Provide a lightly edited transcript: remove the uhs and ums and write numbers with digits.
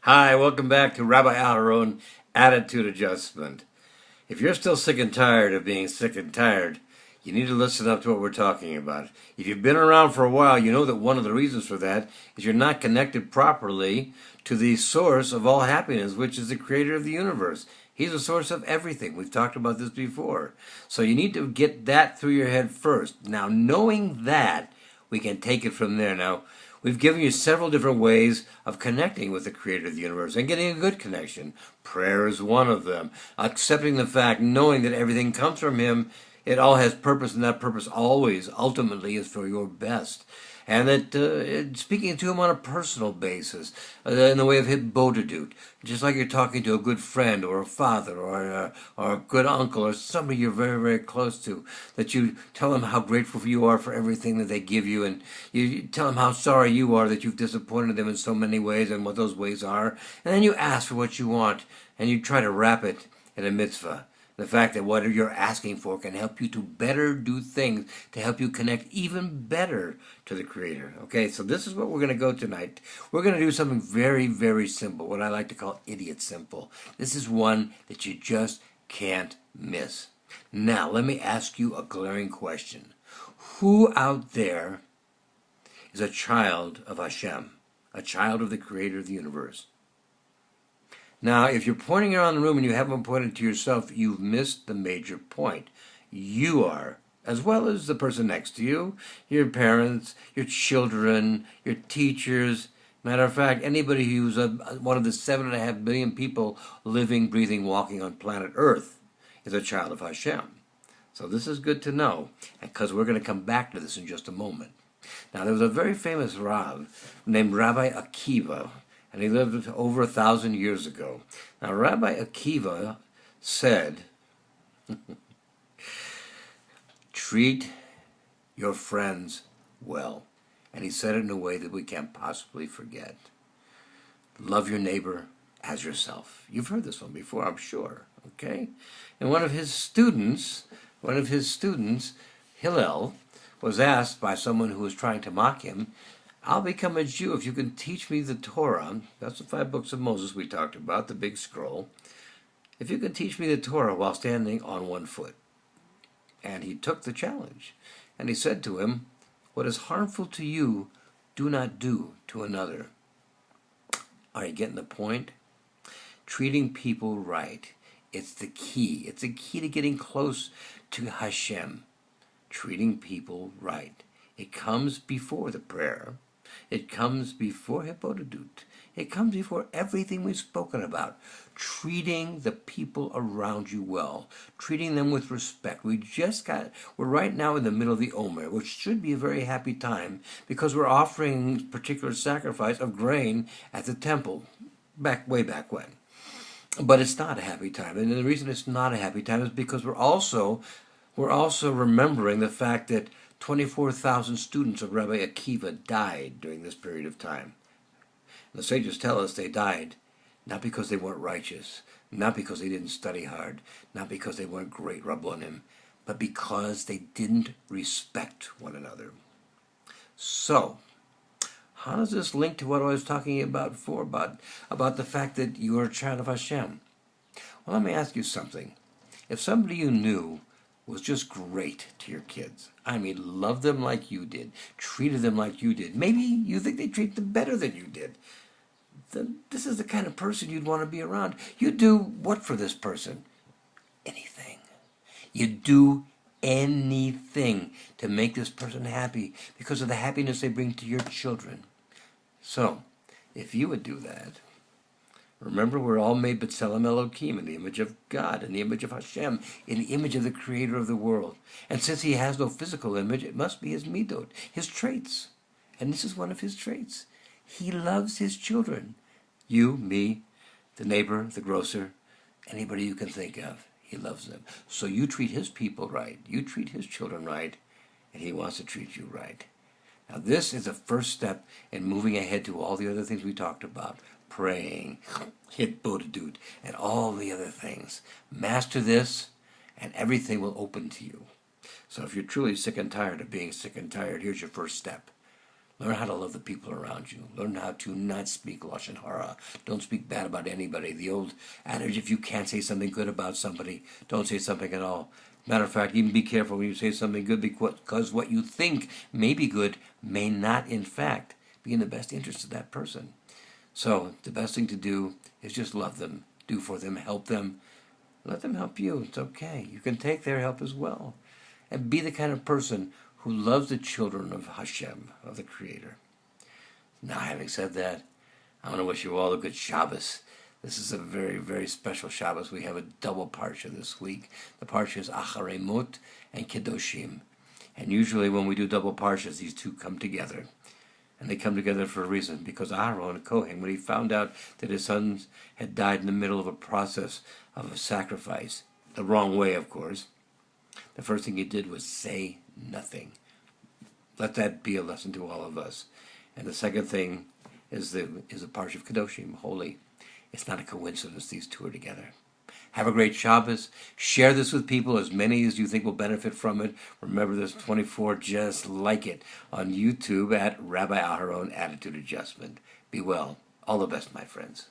Hi, welcome back to Rabbi Aharon Attitude Adjustment. If you're still sick and tired of being sick and tired, you need to listen up to what we're talking about. If you've been around for a while, you know that one of the reasons for that is you're not connected properly to the source of all happiness, which is the creator of the universe. He's the source of everything. We've talked about this before. So you need to get that through your head first. Now, knowing that, we can take it from there. Now, we've given you several different ways of connecting with the creator of the universe and getting a good connection. Prayer is one of them. Accepting the fact, knowing that everything comes from him, it all has purpose, and that purpose always, ultimately, is for your best. And that speaking to him on a personal basis, in the way of hitbodedut, just like you're talking to a good friend or a father or a good uncle or somebody you're very, very close to, that you tell them how grateful you are for everything that they give you, and you tell them how sorry you are that you've disappointed them in so many ways and what those ways are, and then you ask for what you want, and you try to wrap it in a mitzvah. The fact that what you're asking for can help you to better do things, to help you connect even better to the Creator. Okay, so this is what we're going to go tonight. We're going to do something very, very simple, what I like to call idiot simple. This is one that you just can't miss. Now, let me ask you a glaring question. Who out there is a child of Hashem, a child of the Creator of the universe? Now, if you're pointing around the room and you haven't pointed to yourself, you've missed the major point. You are, as well as the person next to you, your parents, your children, your teachers. Matter of fact, anybody who's one of the 7.5 billion people living, breathing, walking on planet Earth is a child of Hashem. So this is good to know, because we're going to come back to this in just a moment. Now, there was a very famous Rav named Rabbi Akiva, and he lived over 1,000 years ago. Now, Rabbi Akiva said, treat your friends well. And he said it in a way that we can't possibly forget. Love your neighbor as yourself. You've heard this one before, I'm sure. Okay? And one of his students, Hillel, was asked by someone who was trying to mock him, I'll become a Jew if you can teach me the Torah. That's the 5 books of Moses we talked about, the big scroll. If you can teach me the Torah while standing on one foot. And he took the challenge. And he said to him, what is harmful to you, do not do to another. Are you getting the point? Treating people right. It's the key. It's the key to getting close to Hashem. Treating people right. It comes before the prayer. It comes before hitbodedut. It comes before everything we've spoken about. Treating the people around you well. Treating them with respect. We're right now in the middle of the Omer, which should be a very happy time, because we're offering particular sacrifice of grain at the temple, way back when. But it's not a happy time. And the reason it's not a happy time is because we're also remembering the fact that 24,000 students of Rabbi Akiva died during this period of time. The sages tell us they died not because they weren't righteous, not because they didn't study hard, not because they weren't great Rabbonim, but because they didn't respect one another. So, how does this link to what I was talking about before, about the fact that you are a child of Hashem? Well, let me ask you something. If somebody you knew was just great to your kids, I mean, loved them like you did, treated them like you did, maybe you think they treat them better than you did, then this is the kind of person you'd want to be around. You do what for this person? Anything. You do anything to make this person happy because of the happiness they bring to your children. So, if you would do that, remember, we're all made b'tselem Elokim, in the image of God, in the image of Hashem, in the image of the Creator of the world. And since he has no physical image, it must be his midot, his traits. And this is one of his traits. He loves his children. You, me, the neighbor, the grocer, anybody you can think of. He loves them. So you treat his people right. You treat his children right, and he wants to treat you right. Now this is the first step in moving ahead to all the other things we talked about. Praying, hitbodedut, and all the other things. Master this, and everything will open to you. So if you're truly sick and tired of being sick and tired, here's your first step. Learn how to love the people around you. Learn how to not speak lashon hara. Don't speak bad about anybody. The old adage, if you can't say something good about somebody, don't say something at all. Matter of fact, even be careful when you say something good, because what you think may be good may not, in fact, be in the best interest of that person. So the best thing to do is just love them, do for them, help them. Let them help you. It's okay. You can take their help as well. And be the kind of person who loves the children of Hashem, of the Creator. Now, having said that, I want to wish you all a good Shabbos. This is a very, very special Shabbos. We have a double parsha this week. The parsha is Acharei Mot and Kedoshim. And usually when we do double parshas, these two come together. And they come together for a reason, because Aharon, Kohen, when he found out that his sons had died in the middle of a process of a sacrifice, the wrong way, of course, the first thing he did was say nothing. Let that be a lesson to all of us. And the second thing is the parsha of Kedoshim, holy. It's not a coincidence these two are together. Have a great Shabbos. Share this with people, as many as you think will benefit from it. Remember, there's 24 just like it on YouTube at Rabbi Aharon Attitude Adjustment. Be well. All the best, my friends.